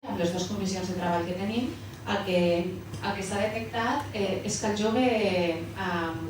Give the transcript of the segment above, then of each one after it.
amb les dues comissions de treball que tenim, el que s'ha detectat és que el jove,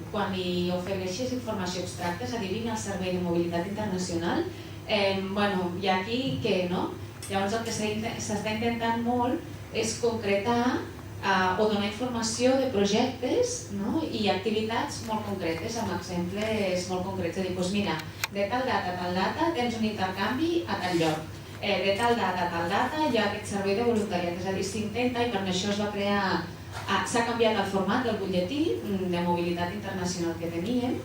quan li ofereixes informació abstracta, és a dir, vinc al Servei de Mobilitat Internacional, i aquí què, no? Llavors el que s'està intentant molt és concretar o donar informació de projectes i activitats molt concretes, amb exemples molt concrets. És a dir, doncs mira, de tal data a tal data tens un intercanvi a tal lloc, de tal data a tal data hi ha aquest servei de voluntariat. És a dir, s'intenta, i per això es va crear, s'ha canviat el format del butlletí de mobilitat internacional que teníem,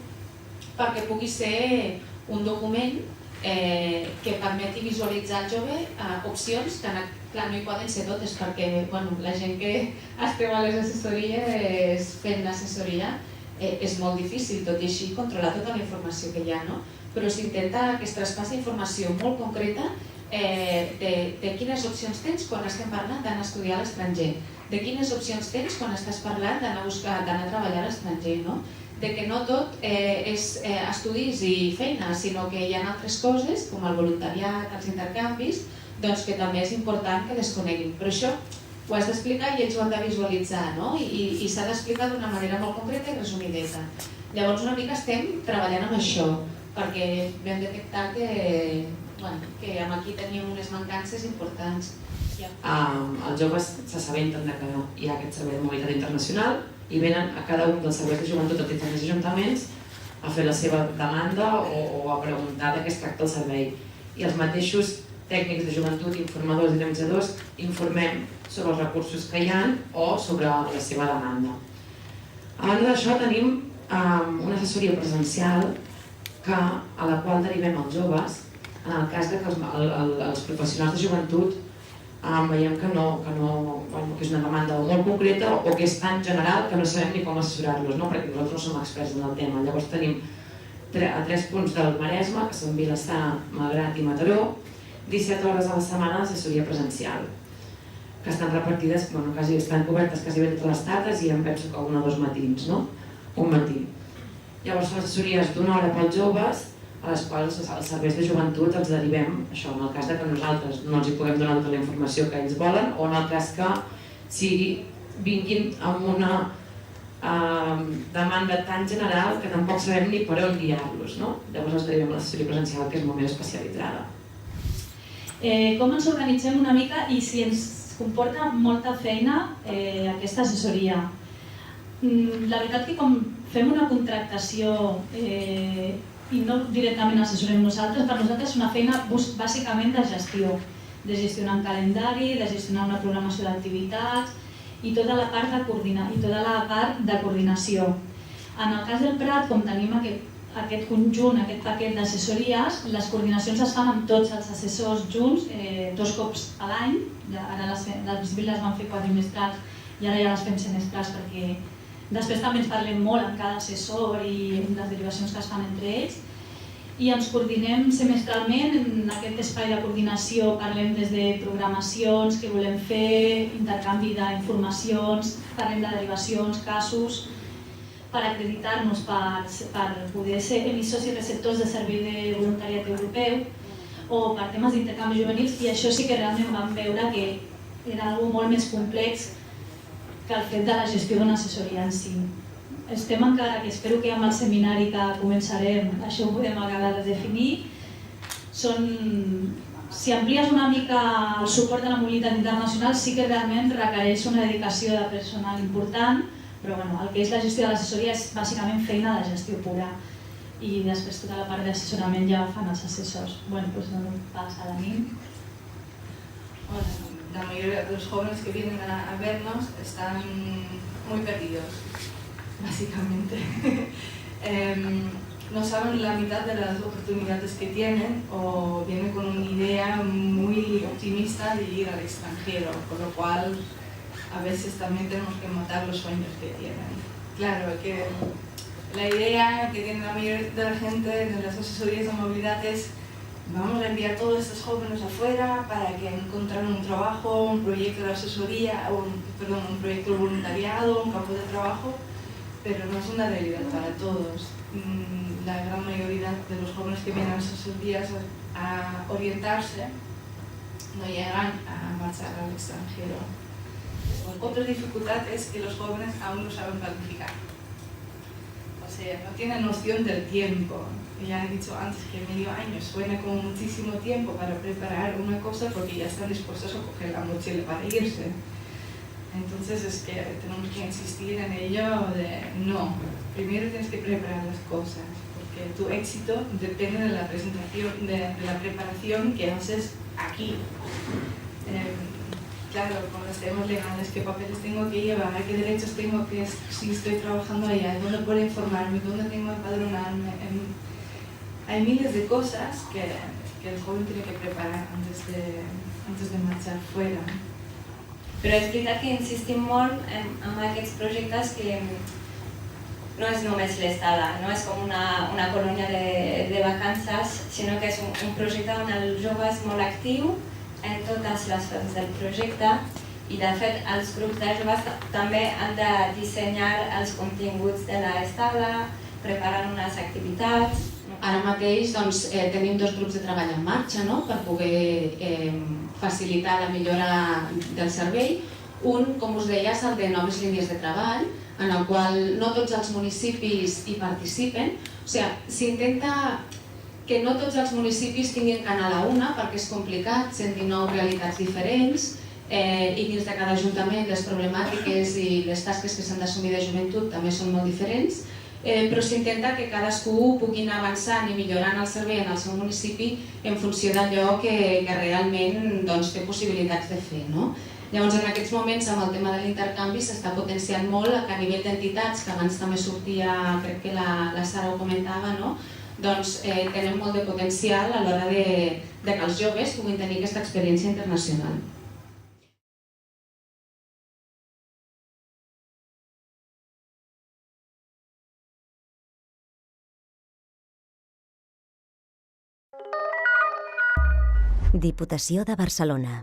perquè pugui ser un document que permeti visualitzar al jove opcions que, clar, no hi poden ser totes, perquè la gent que estem a les assessories fent l'assessoria és molt difícil, tot i així, controlar tota la informació que hi ha, no? Però s'intenta que es traspassi informació molt concreta de quines opcions tens quan estem parlant d'anar a estudiar a l'estranger, de quines opcions tens quan estàs parlant d'anar a treballar a l'estranger, no? De que no tot és estudis i feina, sinó que hi ha altres coses, com el voluntariat, els intercanvis, que també és important que les coneguin. Però això ho has d'explicar i ells ho han de visualitzar, i s'ha d'explicar d'una manera molt concreta i resumideta. Llavors una mica estem treballant amb això, perquè vam detectar que aquí teníem unes mancances importants. Els joves s'assabenten que hi ha aquest servei de mobilitat internacional i venen a cada un dels serveis de joventut dels diferents ajuntaments a fer la seva demanda o a preguntar de què es tracta el servei. I els mateixos tècnics de joventut, informadors i dinamitzadors, informem sobre els recursos que hi ha o sobre la seva demanda. A banda d'això tenim una assessoria presencial a la qual derivem els joves en el cas que els professionals de joventut veiem que és una demanda molt concreta o que és tan general que no sabem ni com assessorar-los, perquè nosaltres no som experts en el tema. Llavors tenim a 3 punts del Maresme, que són Vilassar, Malgrat i Mataró, 17 hores a la setmana d'assessoria presencial, que estan repartides, estan cobertes quasi bé totes les tardes i em penso que 1 o 2 matins, un matí. Llavors són assessories d'1 hora pels joves, a les quals els serveis de joventut els derivem, això, en el cas que nosaltres no els hi puguem donar tota la informació que ells volen, o en el cas que vinguin amb una demanda tan general que tampoc sabem ni per on guiar-los. Llavors els derivem a l'assessoria presencial, que és molt més especialitzada. Com ens organitzem una mica i si ens comporta molta feina aquesta assessoria? La veritat que com fem una contractació i no directament assessorem nosaltres, per nosaltres és una feina bàsicament de gestió, de gestionar un calendari, de gestionar una programació d'activitats i tota la part de coordinació. En el cas del Prat, com tenim aquest conjunt, aquest paquet d'assessories, les coordinacions es fan amb tots els assessors junts 2 cops a l'any. Ara les visibles les van fer quadrimestrals i ara ja les fem semestrals perquè després també ens parlem molt amb cada assessor i les derivacions que es fan entre ells i ens coordinem semestralment en aquest espai de coordinació. Parlem des de programacions que volem fer, intercanvi d'informacions, parlem de derivacions, casos, per acreditar-nos per poder ser emissors i receptors de servei de voluntariat europeu o per temes d'intercanvi juvenils, i això sí que realment vam veure que era una cosa molt més complex que el fet de la gestió d'una assessoria en si. Estem encara, que espero que amb el seminari que començarem això ho podem acabar de definir. Si amplies una mica el suport de la mobilitat internacional sí que realment requereix una dedicació de personal important, però el que és la gestió de l'assessoria és bàsicament feina de gestió pura i després tota la part d'assessorament ja ho fan els assessors. Doncs dono pas a la Nim. La mayoría de los jóvenes que vienen a vernos están muy perdidos, básicamente. No saben la mitad de las oportunidades que tienen o vienen con una idea muy optimista de ir al extranjero, por lo cual a veces también tenemos que matar los sueños que tienen. Claro, que la idea que tiene la mayoría de la gente de las asesorías de movilidad es: vamos a enviar a todos estos jóvenes afuera para que encuentren un trabajo, un proyecto de asesoría, un proyecto de voluntariado, un campo de trabajo, pero no es una realidad para todos. La gran mayoría de los jóvenes que vienen a las asesorías a orientarse no llegan a marchar al extranjero. Otra dificultad es que los jóvenes aún no saben planificar. O sea, no tienen noción del tiempo. Ya he dicho antes que medio año suena como muchísimo tiempo para preparar una cosa porque ya están dispuestos a coger la mochila para irse. Entonces es que tenemos que insistir en ello de no, primero tienes que preparar las cosas, porque tu éxito depende de la presentación, de la preparación que haces aquí. Claro, con los temas legales, qué papeles tengo que llevar, qué derechos tengo que, si estoy trabajando allá, dónde puedo informarme, dónde tengo que empadronarme. Hay miles de cosas que el joven tiene que preparar antes de marxar fuera. Però és veritat que insistim molt en aquests projectes que no és només l'estada, no és com una colònia de vacances, sinó que és un projecte on el jove és molt actiu en totes les fases del projecte i de fet els grups de joves també han de dissenyar els continguts de l'estada, preparar unes activitats. Ara mateix tenim 2 grups de treball en marxa per poder facilitar la millora del servei. Un, com us deia, és el de noves línies de treball, en el qual no tots els municipis hi participen. O sigui, s'intenta que no tots els municipis tinguin canal a una, perquè és complicat, 119 realitats diferents, i dins de cada ajuntament les problemàtiques i les tasques que s'han d'assumir de joventut també són molt diferents, però s'intenta que cadascú pugui anar avançant i millorant el servei en el seu municipi en funció d'allò que realment té possibilitats de fer. Llavors, en aquests moments, amb el tema de l'intercanvi, s'està potenciant molt que a nivell d'entitats, que abans també sortia, crec que la Sara ho comentava, doncs tenen molt de potencial a l'hora de que els joves puguin tenir aquesta experiència internacional. Diputació de Barcelona.